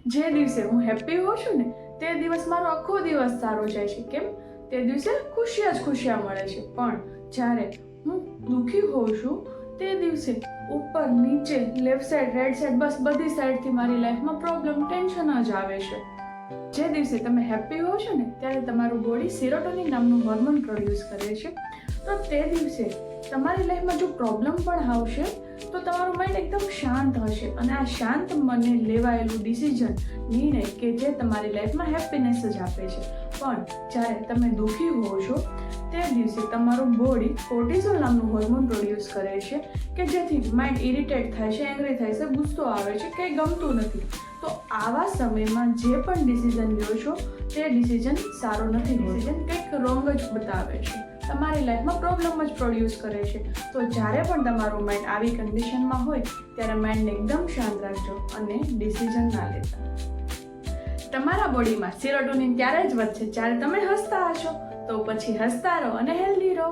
જે દિવસે હું હેપી હોઉં છું ને તે દિવસ મારો આખો દિવસ સારો જાય છે. કેમ? તે દિવસે ખુશિયા મળે છે. પણ જ્યારે હું દુઃખી હોઉં છું તે દિવસે ઉપર નીચે લેફ્ટ સાઈડ રાઈટ સાઈડ બસ બધી સાઈડથી મારી લાઈફમાં પ્રોબ્લેમ ટેન્શન જ આવે છે. જે દિવસે તમે હેપી હો છો ને ત્યારે તમારું બોડી સેરોટોનિન નામનું હોર્મોન પ્રોડ્યુસ કરે છે. તો તે દિવસે તમારી લાઈફમાં જો પ્રોબ્લેમ પણ આવશે તો તમારું માઇન્ડ એકદમ શાંત હશે અને આ શાંત મને લેવાયેલું ડિસિઝન નિર્ણય કે જે તમારી લાઈફમાં હેપીનેસ જ આપે છે. પણ જ્યારે તમે દુઃખી હો છો તે દિવસે તમારું બોડી કોર્ટિઝોલ નામનું હોર્મોન પ્રોડ્યુસ કરે છે કે જેથી માઇન્ડ ઇરિટેટ થાય છે, એંગ્રી થાય છે, ગુસ્સો આવે છે, કંઈ ગમતું નથી. તો આવા સમયમાં જે પણ ડિસિઝન લ્યો છો તે ડિસિઝન સારો નથી. ડિસિઝન કંઈક રોંગ જ બતાવે છે, તમારી લાઈફમાં પ્રોબ્લેમ જ પ્રોડ્યુસ કરે છે. તો જ્યારે પણ તમારું માઇન્ડ આવી કન્ડિશનમાં હોય ત્યારે માઇન્ડને એકદમ શાંત રાખજો અને ડિસિઝન ના લેતા. તમારા બોડીમાં સેરોટોનિન ત્યારે જ વધશે જ્યારે તમે હસતા હશો. તો પછી હસતા રહો અને હેલ્ધી રહો.